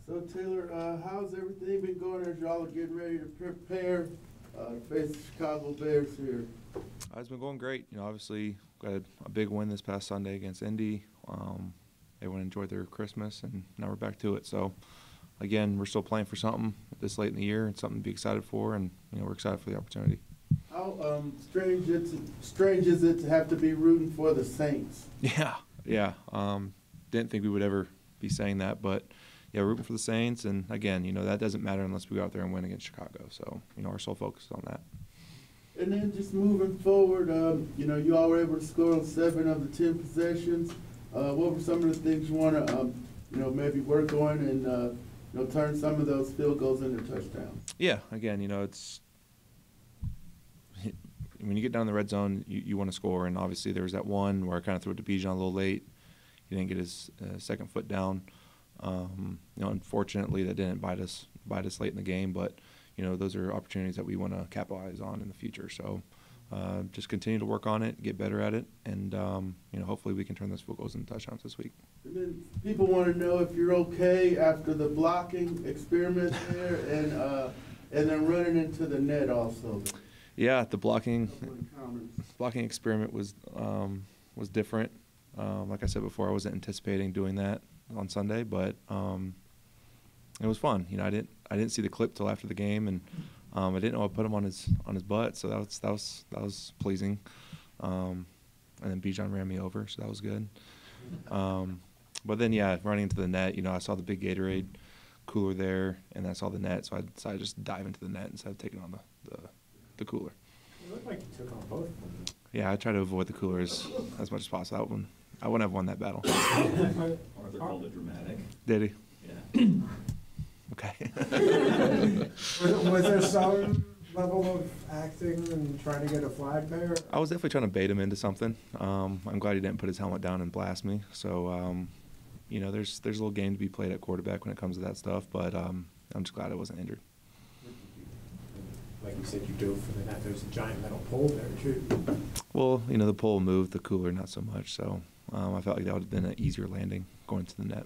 So Taylor, how's everything been going as y'all are getting ready to prepare to face the Chicago Bears here? It's been going great. Obviously got a big win this past Sunday against Indy. Everyone enjoyed their Christmas, and now we're back to it. So, again, we're still playing for something this late in the year, and something to be excited for, and we're excited for the opportunity. How strange is it to have to be rooting for the Saints? Yeah. Didn't think we would ever be saying that, but yeah, we're rooting for the Saints, and again, that doesn't matter unless we go out there and win against Chicago. So, our sole focus is on that. And then just moving forward, you all were able to score on 7 of the 10 possessions. What were some of the things you want to, maybe work on and, turn some of those field goals into touchdowns? Yeah, again, it's when you get down in the red zone, you want to score, and obviously there was that one where I kind of threw it to Bijan a little late. He didn't get his second foot down. Unfortunately, that didn't bite us late in the game, but those are opportunities that we want to capitalize on in the future. So just continue to work on it, get better at it, and hopefully we can turn those field goals into touchdowns this week. And then people want to know if you're okay after the blocking experiment there, and then running into the net also. Yeah, the blocking experiment was different. Like I said before, I wasn't anticipating doing that on Sunday, but it was fun. I didn't see the clip till after the game, and I didn't know I put him on his butt, so that was pleasing. And then Bijan ran me over, so that was good. But then running into the net, I saw the big Gatorade cooler there, and I saw the net, so I decided to just dive into the net instead of taking on the cooler. It looked like you took on both of them. Yeah, I try to avoid the coolers as much as possible. I wouldn't have won that battle. Arthur called it dramatic. Did he? Yeah. Okay. Was there some level of acting and trying to get a flag there? I was definitely trying to bait him into something. I'm glad he didn't put his helmet down and blast me. So, there's a little game to be played at quarterback when it comes to that stuff, but I'm just glad I wasn't injured. Like you said, you dove for the net. There's a giant metal pole there, too. Well, the pole moved, the cooler not so much. So I felt like that would have been an easier landing going to the net.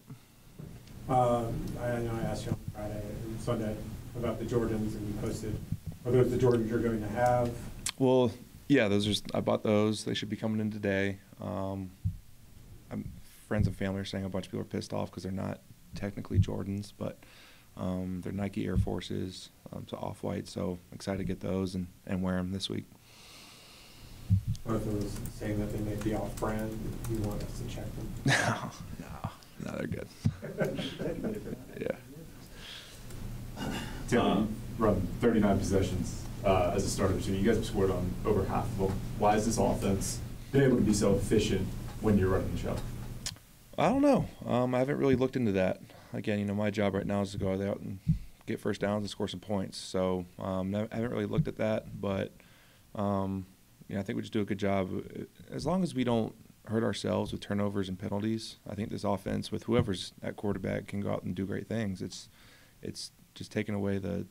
I know I asked you on Friday and Sunday about the Jordans, and you posted, are those the Jordans you're going to have? Well, yeah, I bought those. They should be coming in today. Friends and family are saying a bunch of people are pissed off because they're not technically Jordans, but they're Nike Air Forces, so off-white, so excited to get those and wear them this week. Are those saying that they may be off-brand? You want us to check them? No, they're good. Yeah. Taylor, run 39 possessions as a starter. So you guys have scored on over half of them. Why is this offense been able to be so efficient when you're running the show? I don't know. I haven't really looked into that. Again, my job right now is to go out and get first downs and score some points. So I haven't really looked at that, but I think we just do a good job. As long as we don't hurt ourselves with turnovers and penalties, I think this offense, with whoever's at quarterback, can go out and do great things. It's just taking away the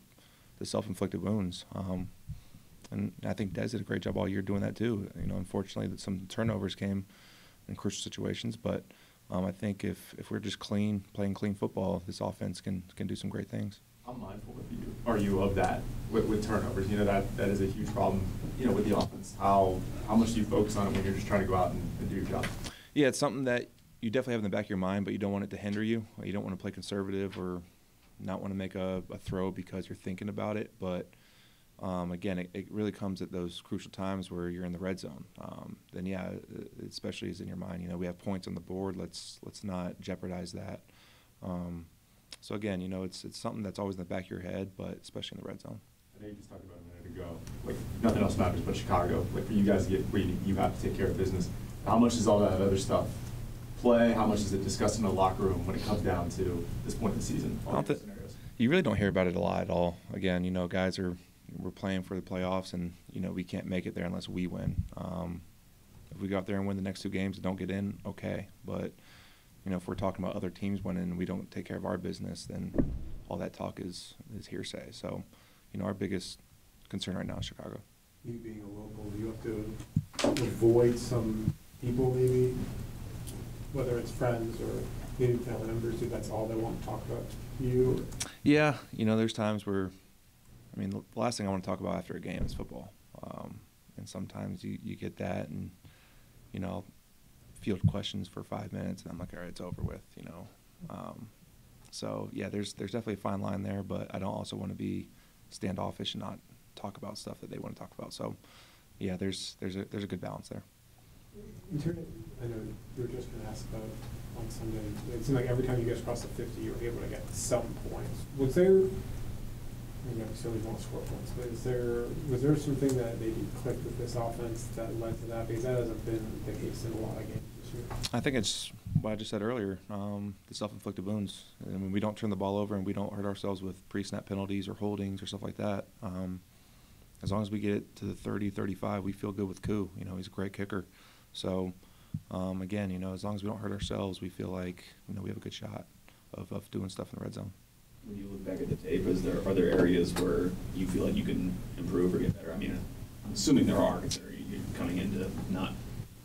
self-inflicted wounds. And I think Des did a great job all year doing that too. Unfortunately, some turnovers came in crucial situations, but I think if we're just playing clean football, this offense can do some great things. How mindful are you of that with turnovers? That is a huge problem, with the offense. How much do you focus on it when you're just trying to go out and do your job? Yeah, it's something that you definitely have in the back of your mind, but you don't want it to hinder you. You don't want to play conservative or not want to make a throw because you're thinking about it. But again, it really comes at those crucial times where you're in the red zone. Then especially is in your mind. We have points on the board. Let's not jeopardize that. So again, it's something that's always in the back of your head, but especially in the red zone. I know you just talked about a minute ago, like nothing else matters but Chicago. Like for you guys to get where you have to take care of business. How much does all that other stuff play? How much is it discussed in the locker room when it comes down to this point in the season? You really don't hear about it a lot at all. Again, guys we're playing for the playoffs, and we can't make it there unless we win. If we go out there and win the next 2 games and don't get in, okay. But if we're talking about other teams winning and we don't take care of our business, then all that talk is hearsay. So, our biggest concern right now is Chicago. You being a local, do you have to avoid some people maybe, whether it's friends or maybe family members who that's all they want to talk about you? Yeah, there's times where, the last thing I want to talk about after a game is football. And sometimes you get that, and, I'll field questions for 5 minutes, and I'm like, all right, it's over with, So, yeah, there's definitely a fine line there, but I don't also want to be standoffish and not talk about stuff that they want to talk about. So, yeah, there's a good balance there. I know you were just going to ask about on Sunday. It seemed like every time you guys crossed the 50, you were able to get some points. Was there? Obviously, we don't score points, but was there something that maybe clicked with this offense that led to that? Because that hasn't been the case in a lot of games this year. I think it's what I just said earlier, the self-inflicted wounds. We don't turn the ball over and we don't hurt ourselves with pre-snap penalties or holdings or stuff like that. As long as we get it to the 30, 35, we feel good with Koo. He's a great kicker. So, again, as long as we don't hurt ourselves, we feel like, we have a good shot of doing stuff in the red zone. When you look back at the tape, are there areas where you feel like you can improve or get better? I'm assuming there are, considering you're coming into not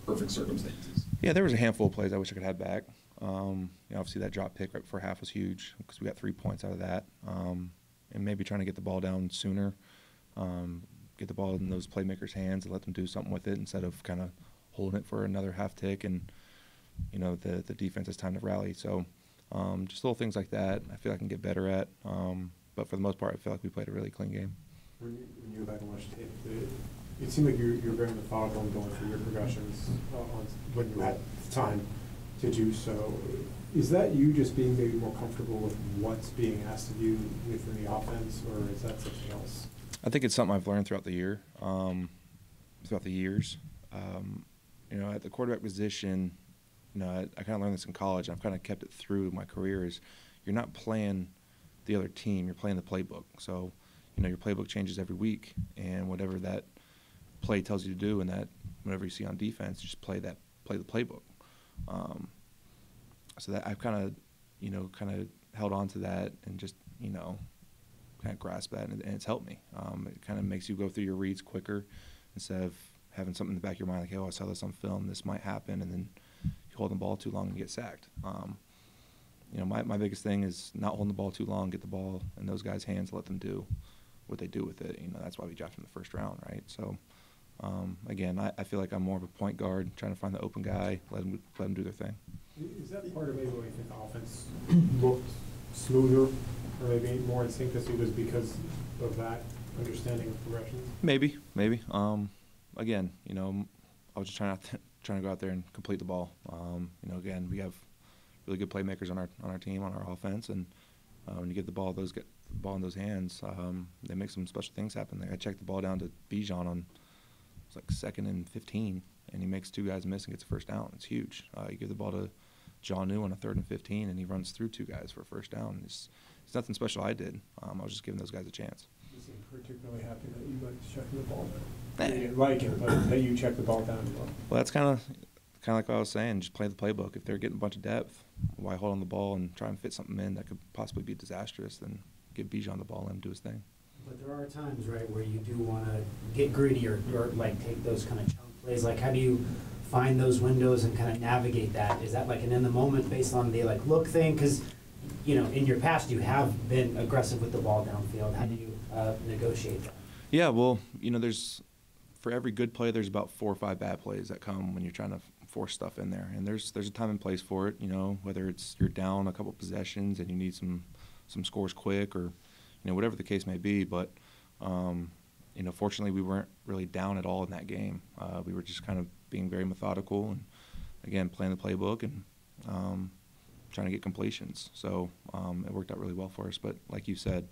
perfect circumstances. Yeah, there was a handful of plays I wish I could have back. Obviously that drop pick right before half was huge because we got 3 points out of that. And maybe trying to get the ball down sooner, get the ball in those playmakers' hands and let them do something with it instead of kind of holding it for another half tick and, the defense has time to rally. So just little things like that I feel I can get better at. But for the most part, I feel like we played a really clean game. When you go back and watch tape, it seemed like you're very methodical in going through your progressions when you had time to do so. Is that you just being maybe more comfortable with what's being asked of you within the offense, or is that something else? I think it's something I've learned throughout the year, throughout the years. At the quarterback position, I kind of learned this in college, and I've kind of kept it through my career, is you're not playing the other team, you're playing the playbook. So, your playbook changes every week, and whatever that play tells you to do and that whatever you see on defense, you just play the playbook. So that I've kind of held on to that and just, kind of grasp that, and it's helped me. It kind of makes you go through your reads quicker instead of having something in the back of your mind like, oh, I saw this on film, this might happen, and then you hold the ball too long and you get sacked. My biggest thing is not holding the ball too long, get the ball in those guys' hands, let them do what they do with it. That's why we drafted in the first round, right? So, again, I feel like I'm more of a point guard, trying to find the open guy, let them do their thing. Is that part of maybe why you think the offense looked smoother or maybe more in sync this week, was because of that understanding of progressions? Maybe. Again, I was just trying to go out there and complete the ball. Again, we have really good playmakers on our team, on our offense, and when you get the ball in those hands, they make some special things happen. I checked the ball down to Bijan on it's like 2nd and 15, and he makes 2 guys miss and gets a first down. It's huge. You give the ball to John New on a 3rd and 15, and he runs through 2 guys for a first down. It's nothing special I did. I was just giving those guys a chance. You seem particularly happy that you like checking the ball down. You didn't like it, but that you check the ball down. Well, that's kind of like what I was saying. Just play the playbook. If they're getting a bunch of depth, why hold on the ball and try and fit something in that could possibly be disastrous? Then give Bijan the ball and do his thing. But there are times, right, where you do want to get gritty or like take those kind of chunk plays. Like, how do you find those windows and kind of navigate that? Is that like an in the moment based on the look thing? Because in your past you have been aggressive with the ball downfield. How do you negotiate that? Yeah, well, there's for every good play, there's about 4 or 5 bad plays that come when you're trying to force stuff in there, and there's a time and place for it. Whether it's you're down a couple possessions and you need some scores quick, or whatever the case may be. But fortunately, we weren't really down at all in that game. We were just kind of being very methodical and again playing the playbook and trying to get completions. So it worked out really well for us. But like you said,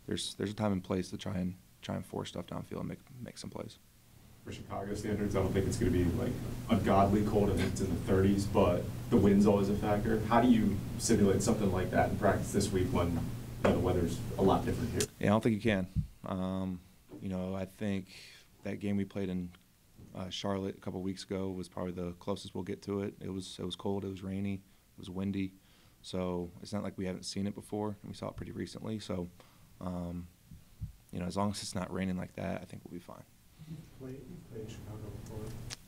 there's a time and place to try and force stuff downfield and make some plays. For Chicago standards, I don't think it's going to be like ungodly cold. I think it's in the 30s, but the wind's always a factor. How do you simulate something like that in practice this week when the weather's a lot different here? Yeah, I don't think you can. I think that game we played in Charlotte a couple weeks ago was probably the closest we'll get to it. It was cold, it was rainy, it was windy, so it's not like we haven't seen it before, and we saw it pretty recently. So, as long as it's not raining like that, I think we'll be fine. You've played Chicago before.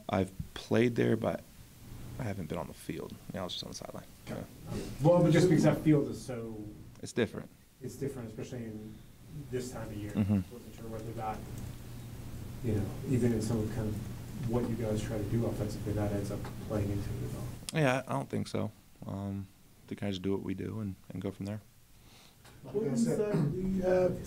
I've played there, but I haven't been on the field. I was just on the sideline. Well, but just because that field is so, It's different. it's different, especially in this time of year. Mhm. Wasn't sure whether that, you know, even in some kind of what you guys try to do offensively, that ends up playing into it at all. Yeah, I don't think so. They kind of just do what we do and go from there. What insight do you have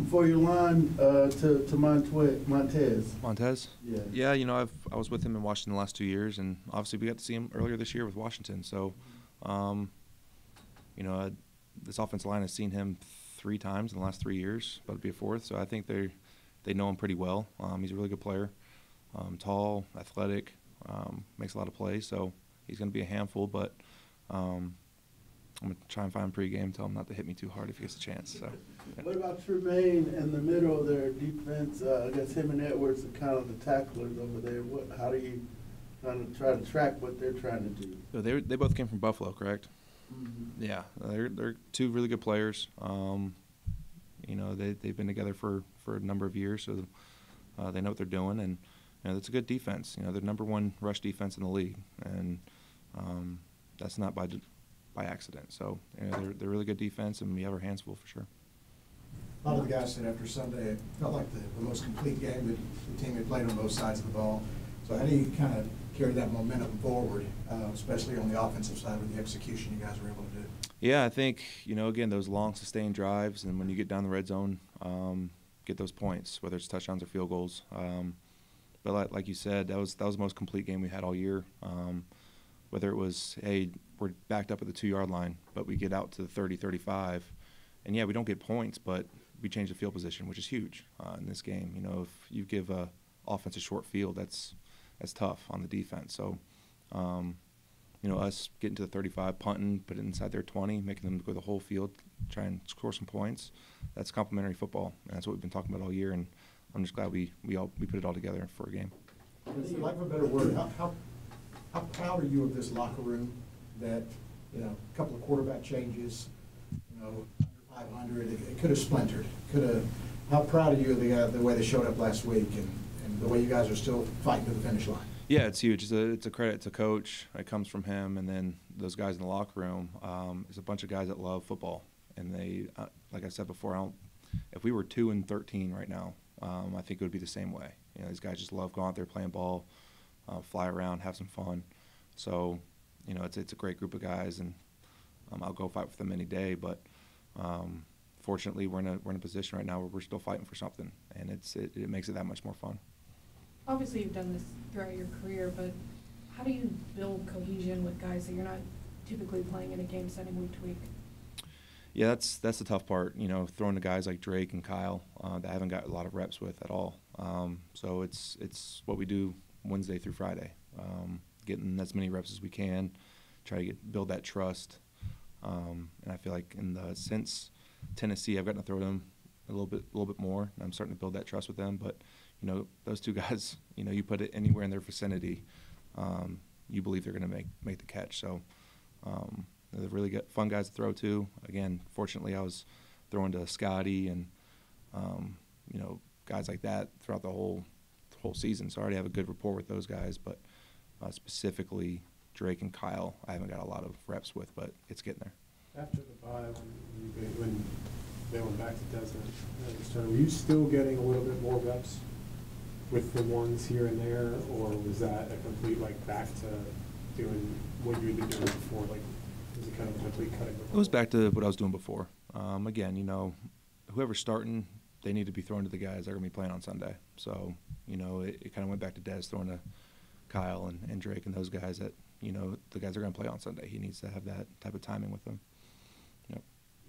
for your line to Montez? Montez? Yeah. Yeah, you know, I was with him in Washington the last 2 years, and obviously we got to see him earlier this year with Washington. So, you know, this offensive line has seen him 3 times in the last 3 years, about to be a 4th. So I think they know him pretty well. He's a really good player, tall, athletic, makes a lot of plays. So he's going to be a handful, but I'm going to try and find him pregame, tell him not to hit me too hard if he gets a chance. So, yeah. What about Tremaine in the middle of their defense? I guess him and Edwards are kind of the tacklers over there. How do you kind of try to track what they're trying to do? So they both came from Buffalo, correct? Mm-hmm. Yeah, they're 2 really good players. You know, they've been together for a number of years, so they know what they're doing, and you know, it's a good defense. You know, they're #1 rush defense in the league, and that's not by accident. So you know, they're really good defense, and we have our hands full for sure. A lot of the guys said after Sunday it felt like the most complete game that the team had played on both sides of the ball. So how do you kind of carry that momentum forward, especially on the offensive side with the execution you guys were able to do? Yeah, I think, you know, again, those long sustained drives, and when you get down the red zone, get those points, whether it's touchdowns or field goals. But like you said, that was the most complete game we had all year. Whether it was, hey, we're backed up at the 2-yard line, but we get out to the 30, 35, and yeah, we don't get points, but we change the field position, which is huge in this game. You know, if you give a offense a short field, that's tough on the defense. So, you know, us getting to the 35, punting, put it inside their 20, making them go the whole field, try and score some points, that's complementary football, and that's what we've been talking about all year, and I'm just glad we put it all together for a game. For lack of a better word, how proud are you of this locker room that, you know, a couple of quarterback changes, you know, under 500, it could have splintered. How proud are you of the way they showed up last week and the way you guys are still fighting to the finish line? Yeah, it's huge. It's a credit to Coach. It comes from him, and then those guys in the locker room. There's a bunch of guys that love football, and they, like I said before, if we were 2-13 right now, I think it would be the same way. You know, these guys just love going out there playing ball, fly around, have some fun. So, you know, it's a great group of guys, and I'll go fight with them any day. But fortunately, we're in a position right now where we're still fighting for something, and it makes it that much more fun. Obviously, you've done this throughout your career, but how do you build cohesion with guys that you're not typically playing in a game setting week to week? Yeah, that's the tough part. You know, throwing to guys like Drake and Kyle that I haven't got a lot of reps with at all. So it's what we do Wednesday through Friday, getting as many reps as we can, try to build that trust. And I feel like since Tennessee, I've gotten to throw them a little bit more. And I'm starting to build that trust with them. But you know, those 2 guys, you know, you put it anywhere in their vicinity, you believe they're going to make the catch. So they're really good, fun guys to throw to. Again, fortunately, I was throwing to Scotty and you know, guys like that throughout the whole season. So I already have a good rapport with those guys. But specifically Drake and Kyle, I haven't got a lot of reps with, but it's getting there. After the bye, when they went back to Desmond, were you still getting a little bit more reps with the ones here and there, or was that a complete back to doing what you had been doing before? Was it kind of a complete cutting? It was back to what I was doing before. Again, you know, whoever's starting, they need to be throwing to the guys that are going to be playing on Sunday. So, you know, it kind of went back to Des throwing to Kyle and Drake and those guys that, you know, the guys are going to play on Sunday. He needs to have that type of timing with them. Yep.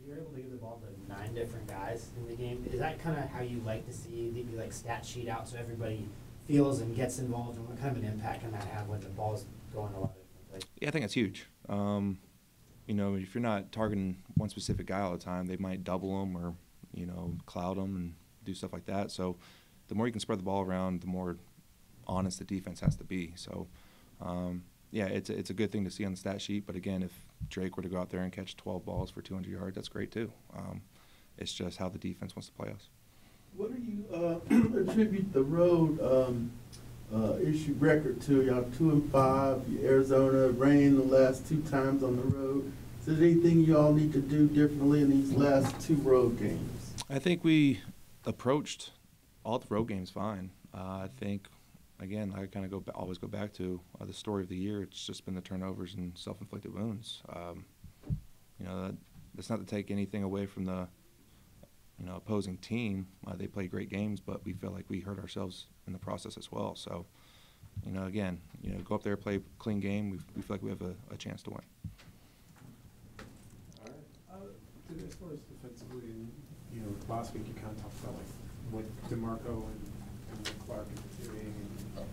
You're able to give the ball to 9 different guys in the game. Is that kind of how you like to see the stat sheet out so everybody feels and gets involved, and what kind of an impact can that have when the ball's going a lot of different places? Yeah, I think that's huge. You know, if you're not targeting one specific guy all the time, they might double them or, you know, cloud them and do stuff like that. So the more you can spread the ball around, the more honest the defense has to be. So, yeah, it's a good thing to see on the stat sheet. But again, if Drake were to go out there and catch 12 balls for 200 yards, that's great too. It's just how the defense wants to play us. What do you attribute the road issue record too. Y'all 2-5. Arizona rained the last 2 times on the road. Is there anything y'all need to do differently in these last 2 road games? I think we approached all the road games fine. I think, again, I kind of always go back to the story of the year. It's just been the turnovers and self-inflicted wounds. That's not to take anything away from the opposing team. They played great games, but we feel like we hurt ourselves in the process as well. So, again, go up there, play a clean game. We feel like we have a chance to win. All right. As far as defensively, and last week you kind of talked about like what DeMarco and Clark are doing. And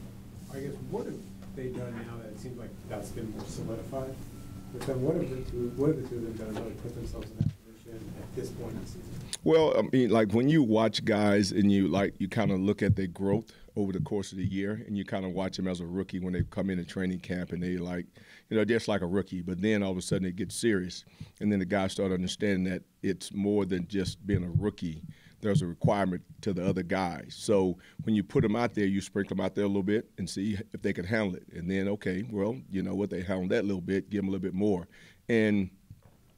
I guess what have they done now that it seems like that's been more solidified? But then what have the two of them done to really put themselves in that position at this point in the season? Well, I mean, like when you watch guys and you kind of look at their growth over the course of the year, and you kind of watch them as a rookie when they come into training camp, and they just like a rookie. But then all of a sudden it gets serious, and then the guys start understanding that it's more than just being a rookie. There's a requirement to the other guys. So when you put them out there, you sprinkle them out there a little bit and see if they can handle it. And then, okay, well, you know what, they handle that little bit, give them a little bit more. And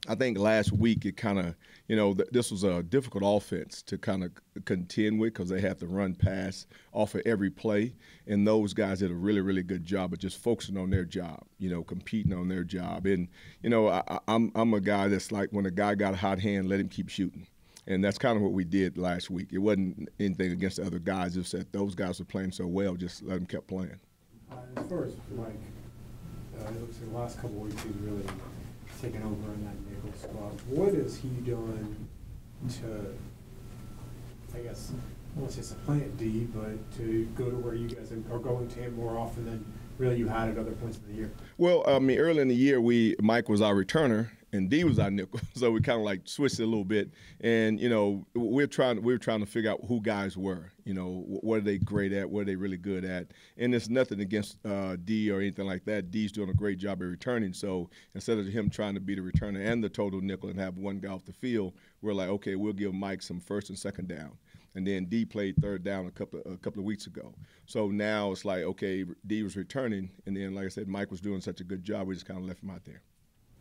I think last week it kind of, this was a difficult offense to kind of contend with because they have to run pass off of every play. And those guys did a really, really good job of just focusing on their job, competing on their job. And, I'm a guy that's like when a guy got a hot hand, let him keep shooting. And that's kind of what we did last week. It wasn't anything against the other guys. It was that those guys were playing so well, just let them keep playing. As far as Mike, it looks like the last couple of weeks he's really taken over in that nickel spot. What has he done to, I guess, I won't say supplant D, but to go to where you guys are going to him more often than really you had at other points in the year? Well, I mean, early in the year, Mike was our returner and D was our nickel, so we kind of like switched it a little bit. And we were trying to figure out who guys were. What are they great at? What are they really good at? And it's nothing against D or anything like that. D's doing a great job at returning. So instead of him trying to be the returner and the total nickel and have one guy off the field, we're like, okay, we'll give Mike some first and second down. And then D played third down a couple of weeks ago. So now it's like, okay, D was returning, and then, like I said, Mike was doing such a good job, we just kind of left him out there.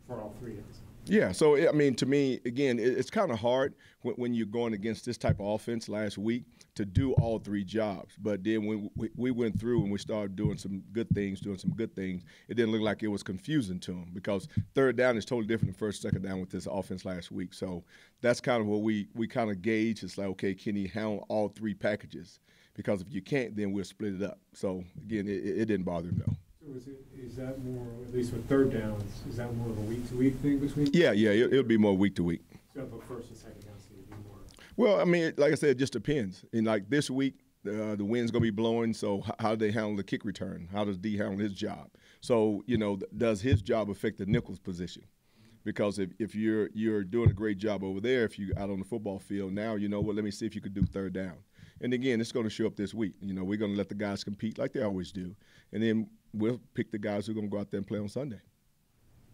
For all 3 days. Yeah, so, I mean, to me, again, it's kind of hard when you're going against this type of offense last week to do all 3 jobs. But then when we went through and we started doing some good things, it didn't look like it was confusing to them because third down is totally different than first, second down with this offense last week. So that's kind of what we kind of gauge. It's like, okay, can he handle all 3 packages? Because if you can't, then we'll split it up. So, again, it didn't bother him, though. So is that more, at least with third downs, is that more of a week-to-week thing between? Yeah, it'll be more week-to-week. So but first and second downs need to be more. Well, I mean, like I said, it just depends. And like this week, the wind's gonna be blowing. So how do they handle the kick return? How does D handle his job? So does his job affect the nickel's position? Because if you're doing a great job over there, if you out on the football field now, let me see if you could do third down. And again, it's going to show up this week. We're going to let the guys compete like they always do, and then we'll pick the guys who are going to go out there and play on Sunday.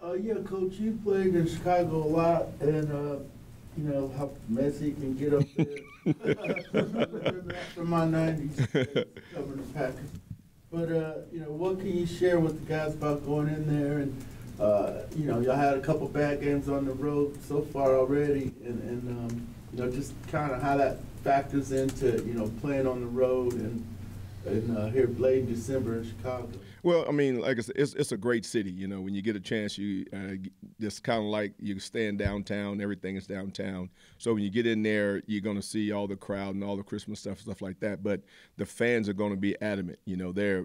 Yeah, Coach, you played in Chicago a lot, and how messy it can get up there. From my 90s, covering the Packers. But what can you share with the guys about going in there and y'all had a couple bad games on the road so far already, and just kind of how that factors into playing on the road and here late in December in Chicago. Well, I mean, like I said, it's a great city. When you get a chance, you just kind of like you stand downtown. Everything is downtown. So when you get in there, you're going to see all the crowd and all the Christmas stuff like that. But the fans are going to be adamant. They're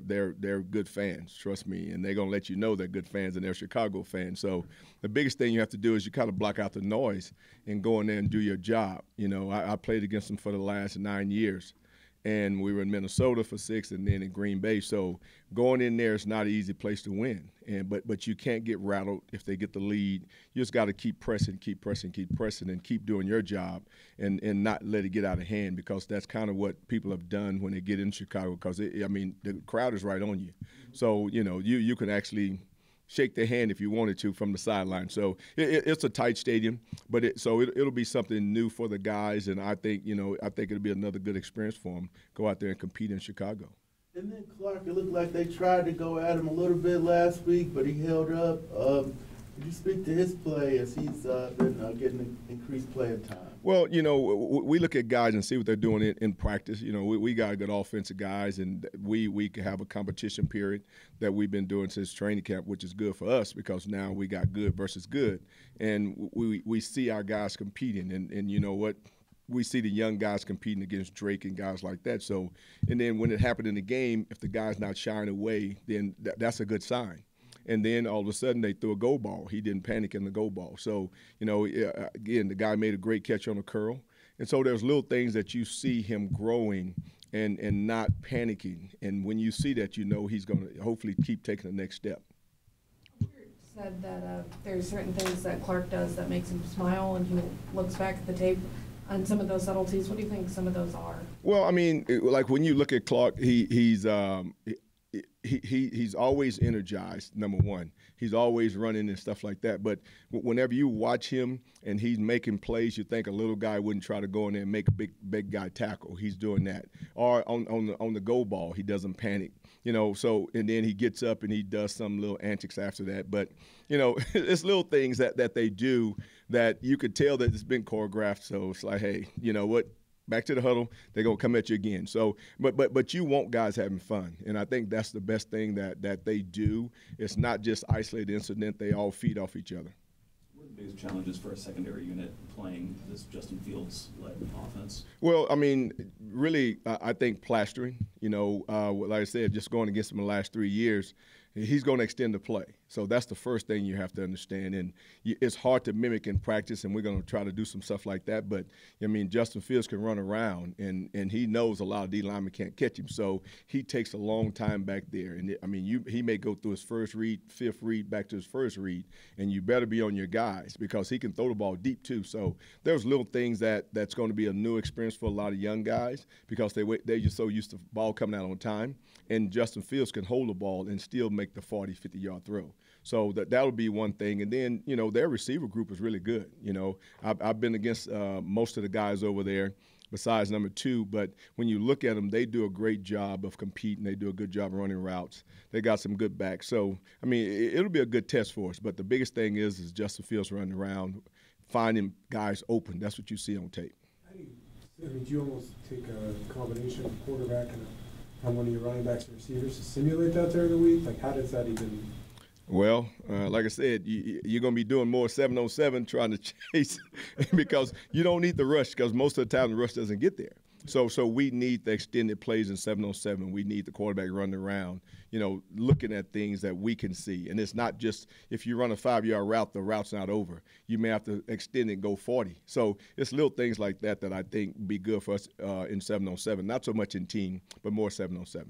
good fans, trust me, and they're going to let you know they're good fans and they're Chicago fans. So the biggest thing you have to do is you kind of block out the noise and go in there and do your job. I played against them for the last 9 years. And we were in Minnesota for 6 and then in Green Bay. So going in there is not an easy place to win. But you can't get rattled if they get the lead. You just got to keep pressing, and keep doing your job and not let it get out of hand, because that's kind of what people have done when they get in Chicago, because, the crowd is right on you. So, you can actually shake their hand if you wanted to from the sideline. So it's a tight stadium, but it'll be something new for the guys, and I think it'll be another good experience for them. Go out there and compete in Chicago. And then Clark, it looked like they tried to go at him a little bit last week, but he held up. Could you speak to his play as he's been getting increased playing time? Well, we look at guys and see what they're doing in practice. We got good offensive guys, and we can have a competition period that we've been doing since training camp, which is good for us because now we got good versus good. And we see our guys competing, and you know what? We see the young guys competing against Drake and guys like that. So, and then when it happened in the game, if the guy's not shying away, then that's a good sign. And then all of a sudden they threw a goal ball. He didn't panic in the goal ball. So, again, the guy made a great catch on a curl. And so there's little things that you see him growing and not panicking. And when you see that, he's going to hopefully keep taking the next step. Said that there's certain things that Clark does that makes him smile, and he looks back at the tape on some of those subtleties. What do you think some of those are? Well, I mean, like when you look at Clark, he's always energized, number one. He's always running and stuff like that. But whenever you watch him and he's making plays, you think a little guy wouldn't try to go in there and make a big guy tackle. He's doing that. Or on the goal ball, he doesn't panic. So and then he gets up and he does some little antics after that. But, it's little things that they do that you could tell that it's been choreographed. So it's like, hey, you know what? Back to the huddle, they're going to come at you again. So, but you want guys having fun. And I think that's the best thing that they do. It's not just isolated incident. They all feed off each other. What are the biggest challenges for a secondary unit playing this Justin Fields-led offense? Well, I mean, really, I think plastering. Like I said, just going against him in the last 3 years, he's going to extend the play. So that's the first thing you have to understand. And it's hard to mimic in practice, and we're going to try to do some stuff like that. But, I mean, Justin Fields can run around, and he knows a lot of D linemen can't catch him. So he takes a long time back there. And, I mean, he may go through his first read, fifth read, back to his first read, and you better be on your guys because he can throw the ball deep too. So there's little things that's going to be a new experience for a lot of young guys because they're just so used to the ball coming out on time. And Justin Fields can hold the ball and still make the 40, 50-yard throw. So that'll be one thing. And then, their receiver group is really good. I've been against most of the guys over there besides number 2. But when you look at them, they do a great job of competing. They do a good job running routes. They got some good backs. So, I mean, it'll be a good test for us. But the biggest thing is Justin Fields running around, finding guys open. That's what you see on tape. Do you almost take a combination of quarterback and one of your running backs and receivers to simulate that during the week? Like, how does that even – Well, like I said, you're going to be doing more 7-on-7 trying to chase because you don't need the rush because most of the time the rush doesn't get there. So we need the extended plays in 7-on-7. We need the quarterback running around, looking at things that we can see. And it's not just if you run a 5-yard route, the route's not over. You may have to extend it and go 40. So it's little things like that I think be good for us in 7-on-7. Not so much in team, but more 7-on-7.